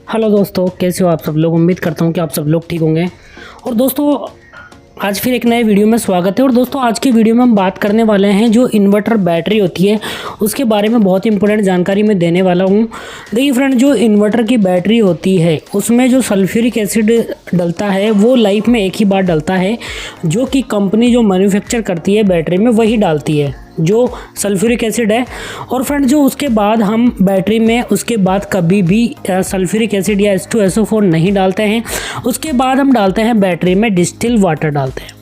Hello दोस्तों, कैसे हो आप सब लोग। उम्मीद करता हूँ कि आप सब लोग ठीक होंगे। और दोस्तों आज फिर एक नए वीडियो में स्वागत है। और दोस्तों आज की वीडियो में हम बात करने वाले हैं जो इन्वर्टर बैटरी होती है उसके बारे में बहुत इंपॉर्टेंट जानकारी मैं देने वाला हूँ। देखिए फ्रेंड, जो इन्वर्टर की बैटरी होती है उसमें जो सल्फ्यूरिक एसिड डलता है वो लाइफ में एक ही बार डलता है, जो कि कंपनी जो मैन्युफैक्चर करती है बैटरी में वही डालती है जो सल्फ्यूरिक एसिड है। और फ्रेंड जो उसके बाद हम बैटरी में उसके बाद कभी भी सल्फ्यूरिक एसिड या H2SO4 नहीं डालते हैं। उसके बाद हम डालते हैं बैटरी में डिस्टिल वाटर डालते हैं।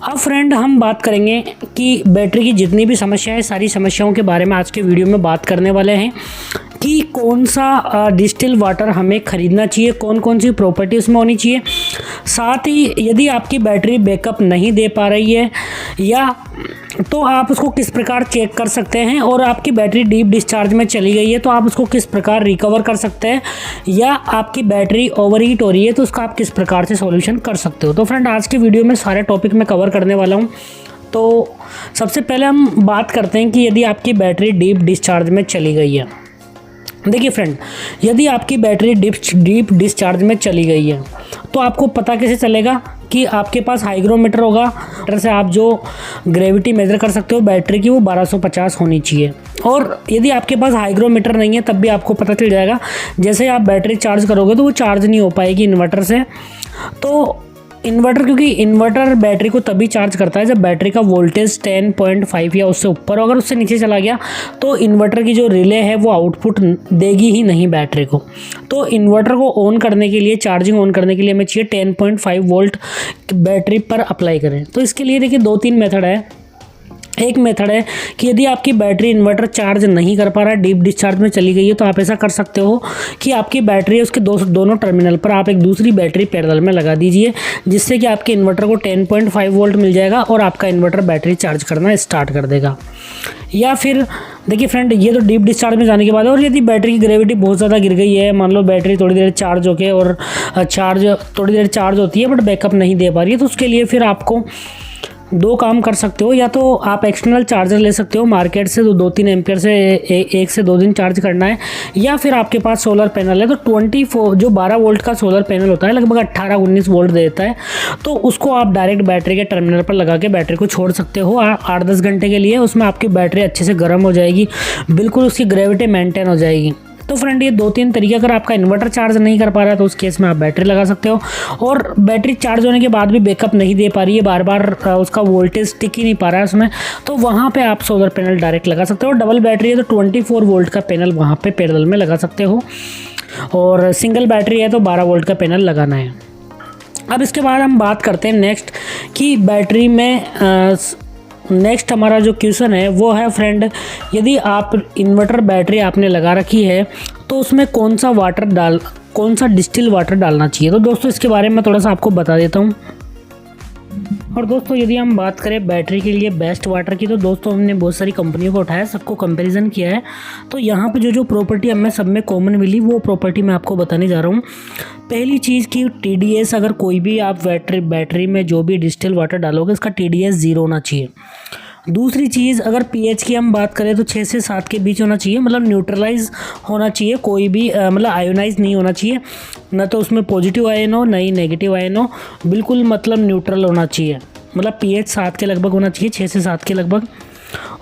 अब फ्रेंड हम बात करेंगे कि बैटरी की जितनी भी समस्याएं, सारी समस्याओं के बारे में आज के वीडियो में बात करने वाले हैं कि कौन सा डिस्टिल वाटर हमें ख़रीदना चाहिए, कौन कौन सी प्रॉपर्टी उसमें होनी चाहिए। साथ ही यदि आपकी बैटरी बैकअप नहीं दे पा रही है या तो आप उसको किस प्रकार चेक कर सकते हैं, और आपकी बैटरी डीप डिस्चार्ज में चली गई है तो आप उसको किस प्रकार रिकवर कर सकते हैं, या आपकी बैटरी ओवरहीट हो रही है तो उसका आप किस प्रकार से सॉल्यूशन कर सकते हो। तो फ्रेंड आज की वीडियो में सारे टॉपिक मैं कवर करने वाला हूँ। तो सबसे पहले हम बात करते हैं कि यदि आपकी बैटरी डीप डिस्चार्ज में चली गई है। देखिए फ्रेंड, यदि आपकी बैटरी डीप डिस्चार्ज में चली गई है तो आपको पता कैसे चलेगा कि आपके पास हाइग्रोमीटर होगा। मीटर से आप जो ग्रेविटी मेजर कर सकते हो बैटरी की वो 1250 होनी चाहिए। और यदि आपके पास हाइग्रोमीटर नहीं है तब भी आपको पता चल जाएगा। जैसे आप बैटरी चार्ज करोगे तो वो चार्ज नहीं हो पाएगी इन्वर्टर से। तो इन्वर्टर, क्योंकि इन्वर्टर बैटरी को तभी चार्ज करता है जब बैटरी का वोल्टेज 10.5 या उससे ऊपर हो। अगर उससे नीचे चला गया तो इन्वर्टर की जो रिले है वो आउटपुट देगी ही नहीं बैटरी को। तो इन्वर्टर को ऑन करने के लिए, चार्जिंग ऑन करने के लिए हमें चाहिए 10.5 वोल्ट बैटरी पर अप्लाई करें। तो इसके लिए देखिए 2-3 मेथड है। एक मेथड है कि यदि आपकी बैटरी इन्वर्टर चार्ज नहीं कर पा रहा है, डीप डिस्चार्ज में चली गई है, तो आप ऐसा कर सकते हो कि आपकी बैटरी है उसके दोनों टर्मिनल पर आप एक दूसरी बैटरी पैरेलल में लगा दीजिए, जिससे कि आपके इन्वर्टर को 10.5 वोल्ट मिल जाएगा और आपका इन्वर्टर बैटरी चार्ज करना स्टार्ट कर देगा। या फिर देखिए फ्रेंड, ये तो डीप डिस्चार्ज में जाने के बाद। और यदि बैटरी की ग्रेविटी बहुत ज़्यादा गिर गई है, मान लो बैटरी थोड़ी देर चार्ज होके और थोड़ी देर चार्ज होती है बट बैकअप नहीं दे पा रही है, तो उसके लिए फिर आपको दो काम कर सकते हो। या तो आप एक्सटर्नल चार्जर ले सकते हो मार्केट से, तो 2-3 एम्पियर से 1 से 2 दिन चार्ज करना है। या फिर आपके पास सोलर पैनल है तो 12 वोल्ट का सोलर पैनल होता है, लगभग 18-19 वोल्ट देता है, तो उसको आप डायरेक्ट बैटरी के टर्मिनल पर लगा के बैटरी को छोड़ सकते हो 8-10 घंटे के लिए। उसमें आपकी बैटरी अच्छे से गर्म हो जाएगी, बिल्कुल उसकी ग्रेविटी मेंटेन हो जाएगी। तो फ्रेंड ये 2-3 तरीके, अगर आपका इन्वर्टर चार्ज नहीं कर पा रहा है तो उस केस में आप बैटरी लगा सकते हो। और बैटरी चार्ज होने के बाद भी बैकअप नहीं दे पा रही है, बार बार उसका वोल्टेज टिक ही नहीं पा रहा है उसमें, तो वहाँ पे आप सोलर पैनल डायरेक्ट लगा सकते हो। डबल बैटरी है तो 24 वोल्ट का पैनल वहाँ पे पैरेलल में लगा सकते हो, और सिंगल बैटरी है तो 12 वोल्ट का पैनल लगाना है। अब इसके बाद हम बात करते हैं नेक्स्ट कि बैटरी में नेक्स्ट हमारा जो क्वेश्चन है वो है फ्रेंड, यदि आप इन्वर्टर बैटरी आपने लगा रखी है तो उसमें कौन सा डिस्टिल वाटर डालना चाहिए। तो दोस्तों इसके बारे में थोड़ा सा आपको बता देता हूँ। और दोस्तों यदि हम बात करें बैटरी के लिए बेस्ट वाटर की, तो दोस्तों हमने बहुत सारी कंपनियों को उठाया, सबको कंपैरिजन किया है। तो यहाँ पे जो प्रॉपर्टी हमें सब में कॉमन मिली वो प्रॉपर्टी मैं आपको बताने जा रहा हूँ। पहली चीज़ की TDS, अगर कोई भी आप बैटरी में जो भी डिस्टिल वाटर डालोगे उसका TDS 0 होना चाहिए। दूसरी चीज़, अगर pH की हम बात करें तो 6 से 7 के बीच होना चाहिए, मतलब न्यूट्रलाइज होना चाहिए, कोई भी मतलब आयोनाइज नहीं होना चाहिए, ना तो उसमें पॉजिटिव आयन हो ना ही नेगेटिव आयन हो, बिल्कुल मतलब न्यूट्रल होना चाहिए। मतलब pH 7 के लगभग होना चाहिए, 6 से 7 के लगभग।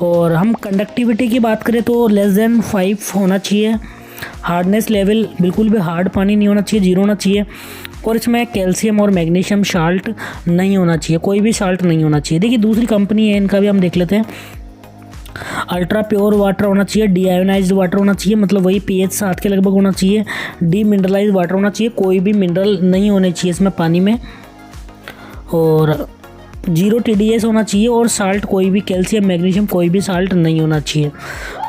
और हम कंडक्टिविटी की बात करें तो <5 होना चाहिए। हार्डनेस लेवल, बिल्कुल भी हार्ड पानी नहीं होना चाहिए, 0 होना चाहिए। और इसमें कैल्शियम और मैग्नीशियम साल्ट नहीं होना चाहिए, कोई भी साल्ट नहीं होना चाहिए। देखिए दूसरी कंपनी है, इनका भी हम देख लेते हैं। अल्ट्रा प्योर वाटर होना चाहिए, डी आयोनाइज्ड वाटर होना चाहिए, मतलब वही pH 7 के लगभग होना चाहिए। डी मिनरलाइज्ड वाटर होना चाहिए, कोई भी मिनरल नहीं होने चाहिए इसमें पानी में। और 0 TDS होना चाहिए, और साल्ट कोई भी, कैल्शियम मैग्नीशियम कोई भी साल्ट नहीं होना चाहिए।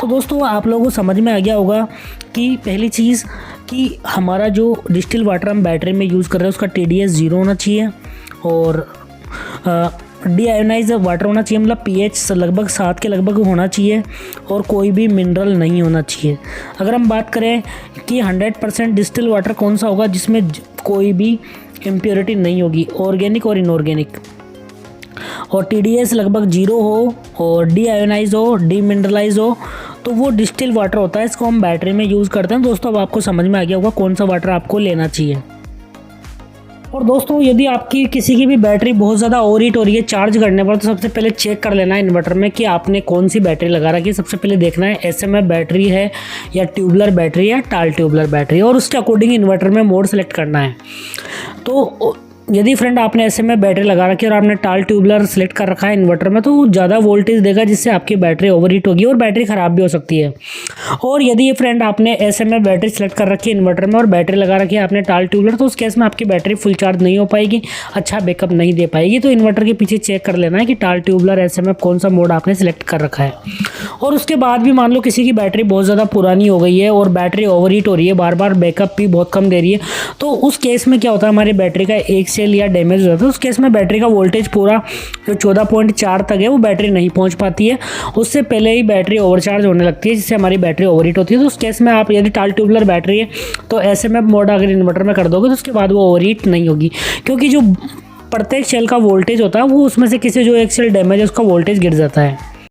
तो दोस्तों आप लोगों को समझ में आ गया होगा कि पहली चीज़ कि हमारा जो डिस्टिल वाटर हम बैटरी में यूज़ कर रहे हैं उसका TDS 0 होना चाहिए, और डी आयोनाइज वाटर होना चाहिए, मतलब pH लगभग 7 के लगभग होना चाहिए, और कोई भी मिनरल नहीं होना चाहिए। अगर हम बात करें कि 100% डिस्टिल वाटर कौन सा होगा जिसमें कोई भी इम्प्योरिटी नहीं होगी, ऑर्गेनिक और इनऑर्गेनिक, और TDS लगभग 0 हो, और डी आयोनाइज हो, डी मिनरलाइज हो, तो वो डिस्टिल वाटर होता है, इसको हम बैटरी में यूज़ करते हैं। दोस्तों अब आपको समझ में आ गया होगा कौन सा वाटर आपको लेना चाहिए। और दोस्तों यदि आपकी किसी की भी बैटरी बहुत ज़्यादा ओवर हीट हो रही है चार्ज करने पर, तो सबसे पहले चेक कर लेना है इन्वर्टर में कि आपने कौन सी बैटरी लगा रखी है। सबसे पहले देखना है एसएमएफ बैटरी है या ट्यूबलर बैटरी या टाल ट्यूबलर बैटरी, और उसके अकॉर्डिंग इन्वर्टर में मोड सेलेक्ट करना है। तो यदि फ्रेंड आपने एसएमएफ बैटरी लगा रखी है और आपने टाल ट्यूबलर सेलेक्ट कर रखा है इन्वर्टर में, तो वो ज़्यादा वोल्टेज देगा जिससे आपकी बैटरी ओवरहीट होगी और बैटरी ख़राब भी हो सकती है। और यदि ये फ्रेंड आपने एसएमएफ बैटरी सेलेक्ट कर रखी है इन्वर्टर में और बैटरी लगा रखी है आपने टाल ट्यूबलर, तो उस केस में आपकी बैटरी फुल चार्ज नहीं हो पाएगी, अच्छा बैकअप नहीं दे पाएगी। तो इन्वर्टर के पीछे चेक कर लेना है कि टाल ट्यूबलर एसएमएफ कौन सा मोड आपने सेलेक्ट कर रखा है। और उसके बाद भी मान लो किसी की बैटरी बहुत ज़्यादा पुरानी हो गई है और बैटरी ओवरहीट हो रही है, बार बार बैकअप भी बहुत कम दे रही है, तो उस केस में क्या होता है, हमारी बैटरी का एक सेल या डैमेज हो जाता है। तो उस केस में बैटरी का वोल्टेज पूरा जो 14.4 तक है वो बैटरी नहीं पहुंच पाती है, उससे पहले ही बैटरी ओवरचार्ज होने लगती है, जिससे हमारी बैटरी ओवरहीट होती है। तो उस केस में आप यदि टाल ट्यूबलर बैटरी है तो एसएमएफ मोड अगर इन्वर्टर में कर दोगे तो उसके बाद वो ओवरहीट नहीं होगी, क्योंकि जो प्रत्येक सेल का वोल्टेज होता है वो उसमें से किसी जो एक सेल डैमेज है उसका वोल्टेज गिर जाता है।